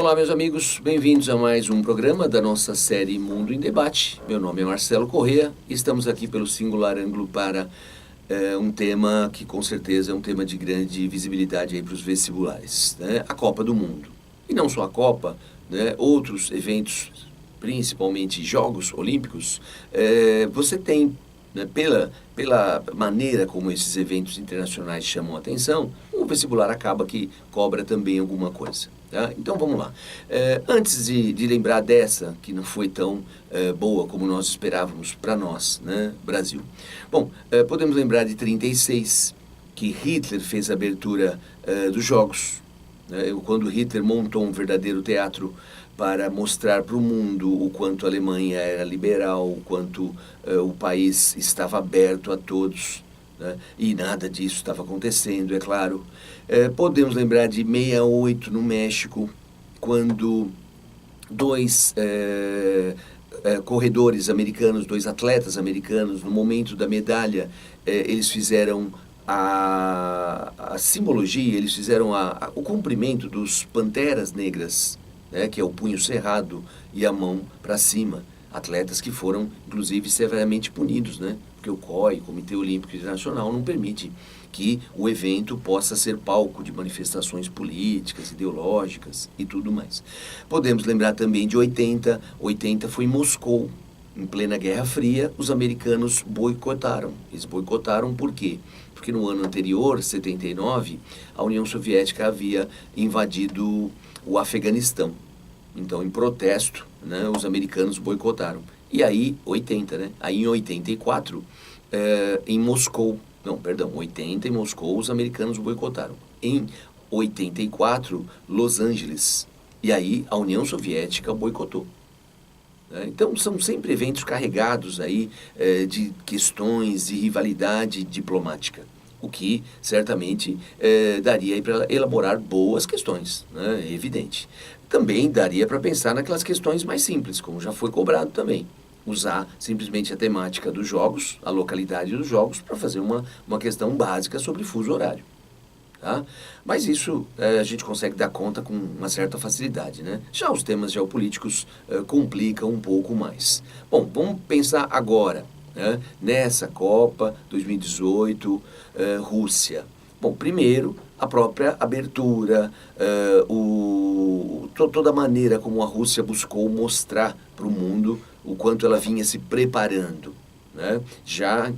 Olá, meus amigos, bem-vindos a mais um programa da nossa série Mundo em Debate. Meu nome é Marcelo Corrêa e estamos aqui pelo Singular Ângulo para um tema que com certeza é um tema de grande visibilidade aí para os vestibulares, né? A Copa do Mundo. E não só a Copa, né? Outros eventos, principalmente Jogos Olímpicos, você tem, né, pela maneira como esses eventos internacionais chamam a atenção, o vestibular acaba que cobra também alguma coisa. Tá? Então vamos lá. Antes de lembrar dessa, que não foi tão boa como nós esperávamos para nós, né, Brasil. Bom, podemos lembrar de 36, que Hitler fez a abertura dos Jogos, né, quando Hitler montou um verdadeiro teatro para mostrar para o mundo o quanto a Alemanha era liberal, o quanto o país estava aberto a todos, né? E nada disso estava acontecendo, é claro. Podemos lembrar de 68 no México, quando dois corredores americanos, dois atletas americanos, no momento da medalha, eles fizeram a simbologia, eles fizeram o cumprimento dos panteras negras, né, que é o punho cerrado e a mão para cima. Atletas que foram, inclusive, severamente punidos, né? Porque o COI, Comitê Olímpico Internacional, não permite que o evento possa ser palco de manifestações políticas, ideológicas e tudo mais. Podemos lembrar também de 80. 80 foi em Moscou. Em plena Guerra Fria, os americanos boicotaram. Eles boicotaram por quê? Porque no ano anterior, 79, a União Soviética havia invadido o Afeganistão. Então, em protesto, né, os americanos boicotaram. E aí, 80, né? Aí em 84, em Moscou, não, perdão, 80 em Moscou, os americanos boicotaram. Em 84, Los Angeles. E aí, a União Soviética boicotou. Então, são sempre eventos carregados aí de questões de rivalidade diplomática, o que certamente daria para elaborar boas questões, né? É evidente. Também daria para pensar naquelas questões mais simples, como já foi cobrado também. Usar simplesmente a temática dos jogos, a localidade dos jogos, para fazer uma questão básica sobre fuso horário. Tá? Mas isso a gente consegue dar conta com uma certa facilidade, né? Já os temas geopolíticos complicam um pouco mais. Bom, vamos pensar agora, né, nessa Copa 2018, Rússia. Bom, primeiro, a própria abertura, toda a maneira como a Rússia buscou mostrar para o mundo o quanto ela vinha se preparando. Né? Já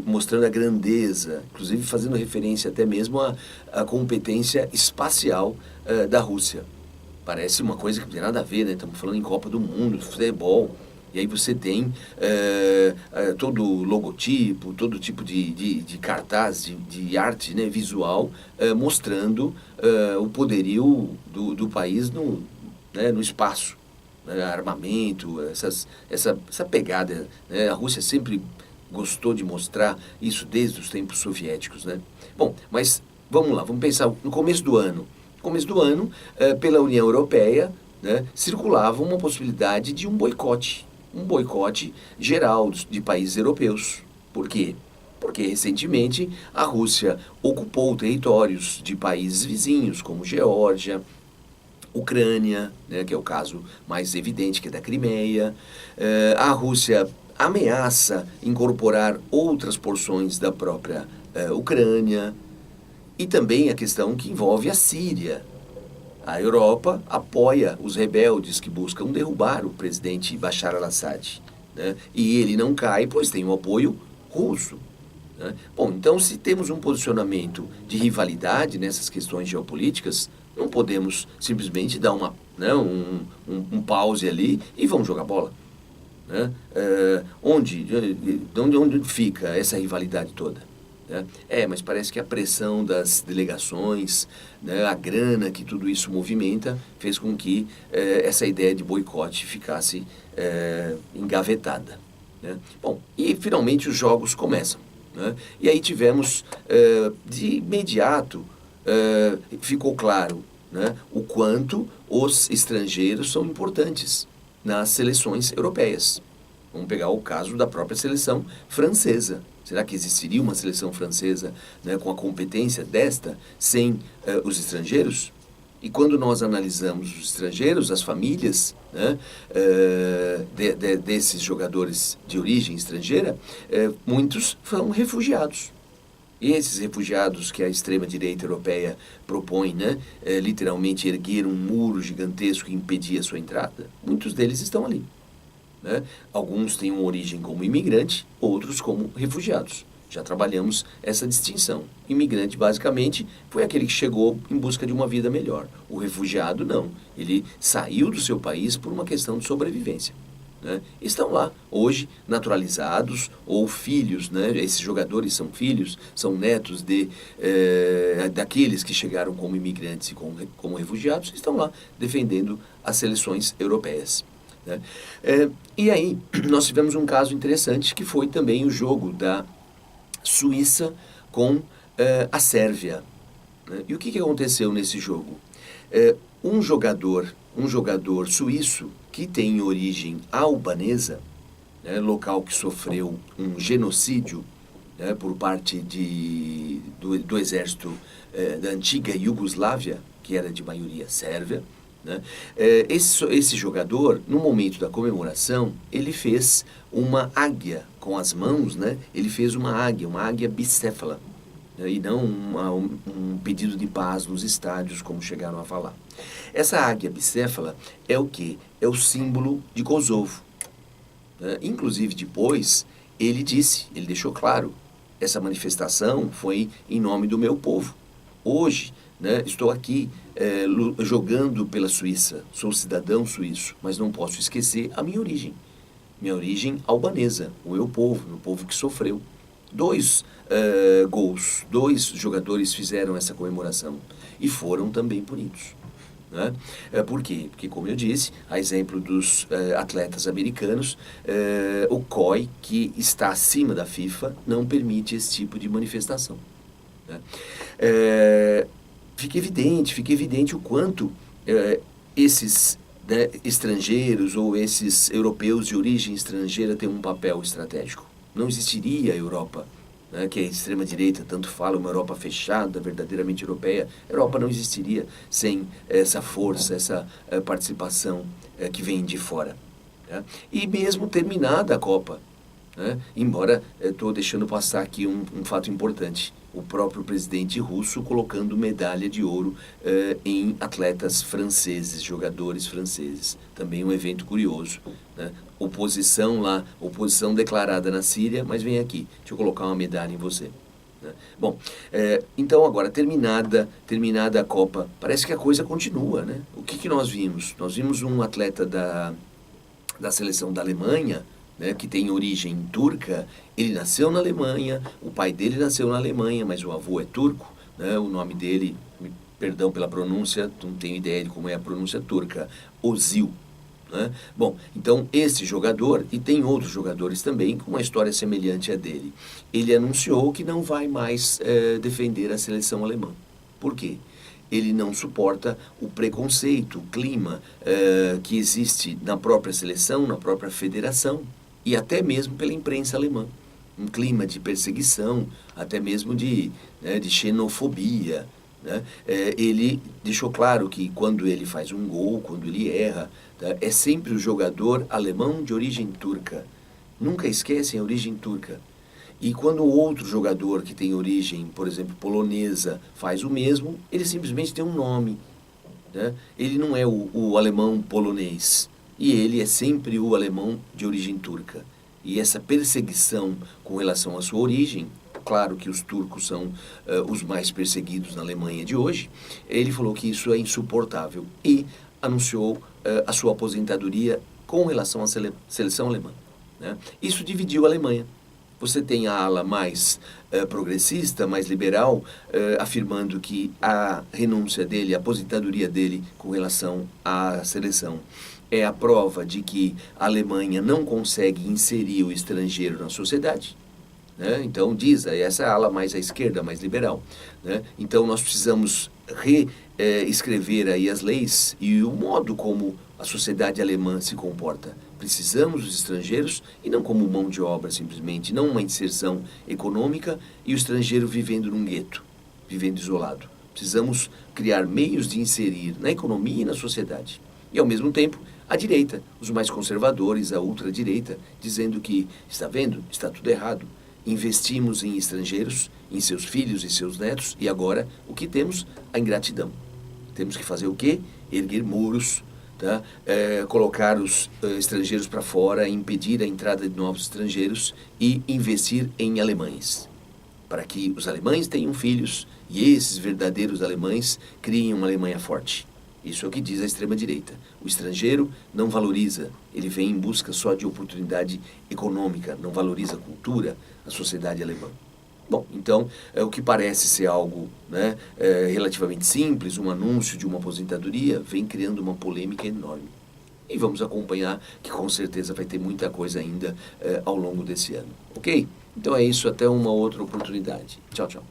mostrando a grandeza, inclusive fazendo referência até mesmo à competência espacial da Rússia. Parece uma coisa que não tem nada a ver, né? Estamos falando em Copa do Mundo, futebol, e aí você tem todo o logotipo, todo tipo de cartaz, de arte, né, visual, mostrando o poderio do país no espaço. Armamento, essa pegada, né? A Rússia sempre gostou de mostrar isso desde os tempos soviéticos, né? Bom, mas vamos lá, vamos pensar no começo do ano. No começo do ano, pela União Europeia, né, circulava uma possibilidade de um boicote geral de países europeus. Por quê? Porque recentemente a Rússia ocupou territórios de países vizinhos, como Geórgia, Ucrânia, né, que é o caso mais evidente, que é da Crimeia. A Rússia ameaça incorporar outras porções da própria Ucrânia. E também a questão que envolve a Síria. A Europa apoia os rebeldes que buscam derrubar o presidente Bashar al-Assad, né? E ele não cai, pois tem o apoio russo. Né? Bom, então se temos um posicionamento de rivalidade nessas questões geopolíticas, não podemos simplesmente dar um pause ali e vamos jogar bola. Né? Onde fica essa rivalidade toda? Né? Mas parece que a pressão das delegações, né, a grana que tudo isso movimenta, fez com que essa ideia de boicote ficasse engavetada. Né? Bom, e finalmente os jogos começam. Né? E aí tivemos, de imediato, ficou claro, né, o quanto os estrangeiros são importantes nas seleções europeias. Vamos pegar o caso da própria seleção francesa. Será que existiria uma seleção francesa, né, com a competência desta sem os estrangeiros? E quando nós analisamos os estrangeiros, as famílias, né, desses jogadores de origem estrangeira, muitos são refugiados. E esses refugiados que a extrema-direita europeia propõe, né, literalmente erguer um muro gigantesco e impedir a sua entrada, muitos deles estão ali. Né? Alguns têm uma origem como imigrante, outros como refugiados. Já trabalhamos essa distinção. Imigrante, basicamente, foi aquele que chegou em busca de uma vida melhor. O refugiado, não. Ele saiu do seu país por uma questão de sobrevivência. Né? Estão lá, hoje, naturalizados ou filhos, né? Esses jogadores são filhos, são netos daqueles que chegaram como imigrantes e como refugiados, estão lá defendendo as seleções europeias. Né? E aí, nós tivemos um caso interessante que foi também o jogo da Suíça com a Sérvia. Né? E o que aconteceu nesse jogo? Um jogador suíço que tem origem albanesa, né, local que sofreu um genocídio, né, por parte do exército da antiga Iugoslávia, que era de maioria sérvia, né? Esse jogador, no momento da comemoração, ele fez uma águia com as mãos, né? Ele fez uma águia bicéfala, né? E não um pedido de paz nos estádios, como chegaram a falar. Essa águia bicéfala é o quê? É o símbolo de Kosovo. Né? Inclusive, depois, ele deixou claro, essa manifestação foi em nome do meu povo. Hoje, né, estou aqui jogando pela Suíça, sou cidadão suíço, mas não posso esquecer a minha origem albanesa, o meu povo que sofreu. 2 gols, 2 jogadores fizeram essa comemoração e foram também punidos. Né? Por quê? Porque, como eu disse, a exemplo dos atletas americanos, o COI, que está acima da FIFA, não permite esse tipo de manifestação. Né? Fica evidente o quanto esses, né, estrangeiros ou esses europeus de origem estrangeira têm um papel estratégico. Não existiria a Europa, né, que a extrema-direita tanto fala, uma Europa fechada, verdadeiramente europeia. A Europa não existiria sem essa força, essa participação que vem de fora. Né? E mesmo terminada a Copa, né, embora estou deixando passar aqui um fato importante, o próprio presidente russo colocando medalha de ouro em atletas franceses, jogadores franceses. Também um evento curioso. Né? Oposição declarada na Síria, mas vem aqui, deixa eu colocar uma medalha em você. Né? Bom, então agora, terminada a Copa, parece que a coisa continua. Né? O que nós vimos? Nós vimos um atleta da seleção da Alemanha, né, que tem origem turca. Ele nasceu na Alemanha, o pai dele nasceu na Alemanha, mas o avô é turco, né, o nome dele, perdão pela pronúncia, não tenho ideia de como é a pronúncia turca, Ozil. Né? Bom, então esse jogador, e tem outros jogadores também com uma história semelhante à dele, ele anunciou que não vai mais defender a seleção alemã. Por quê? Ele não suporta o preconceito, o clima que existe na própria seleção, na própria federação, e até mesmo pela imprensa alemã. Um clima de perseguição, até mesmo de xenofobia. Né? Ele deixou claro que quando ele faz um gol, quando ele erra, tá, é sempre o jogador alemão de origem turca. Nunca esquecem a origem turca. E quando o outro jogador que tem origem, por exemplo, polonesa, faz o mesmo, ele simplesmente tem um nome. Né? Ele não é o alemão polonês. E ele é sempre o alemão de origem turca. E essa perseguição com relação à sua origem, claro que os turcos são os mais perseguidos na Alemanha de hoje, ele falou que isso é insuportável e anunciou a sua aposentadoria com relação à seleção alemã. Né? Isso dividiu a Alemanha. Você tem a ala mais progressista, mais liberal, afirmando que a renúncia dele, a aposentadoria dele com relação à seleção é a prova de que a Alemanha não consegue inserir o estrangeiro na sociedade. Né? Então, diz, essa é a ala mais à esquerda, mais liberal. Né? Então, nós precisamos reescrever aí as leis e o modo como a sociedade alemã se comporta. Precisamos dos estrangeiros e não como mão de obra, simplesmente, não uma inserção econômica e o estrangeiro vivendo num gueto, vivendo isolado. Precisamos criar meios de inserir na economia e na sociedade. E, ao mesmo tempo, a direita, os mais conservadores, a ultradireita, dizendo que, está vendo, está tudo errado. Investimos em estrangeiros, em seus filhos e seus netos, e agora o que temos? A ingratidão. Temos que fazer o quê? Erguer muros, tá? Colocar os estrangeiros para fora, impedir a entrada de novos estrangeiros e investir em alemães, para que os alemães tenham filhos e esses verdadeiros alemães criem uma Alemanha forte. Isso é o que diz a extrema-direita. O estrangeiro não valoriza, ele vem em busca só de oportunidade econômica, não valoriza a cultura, a sociedade alemã. Bom, então, o que parece ser algo, né, relativamente simples, um anúncio de uma aposentadoria, vem criando uma polêmica enorme. E vamos acompanhar, que com certeza vai ter muita coisa ainda ao longo desse ano. Ok? Então é isso, até uma outra oportunidade. Tchau, tchau.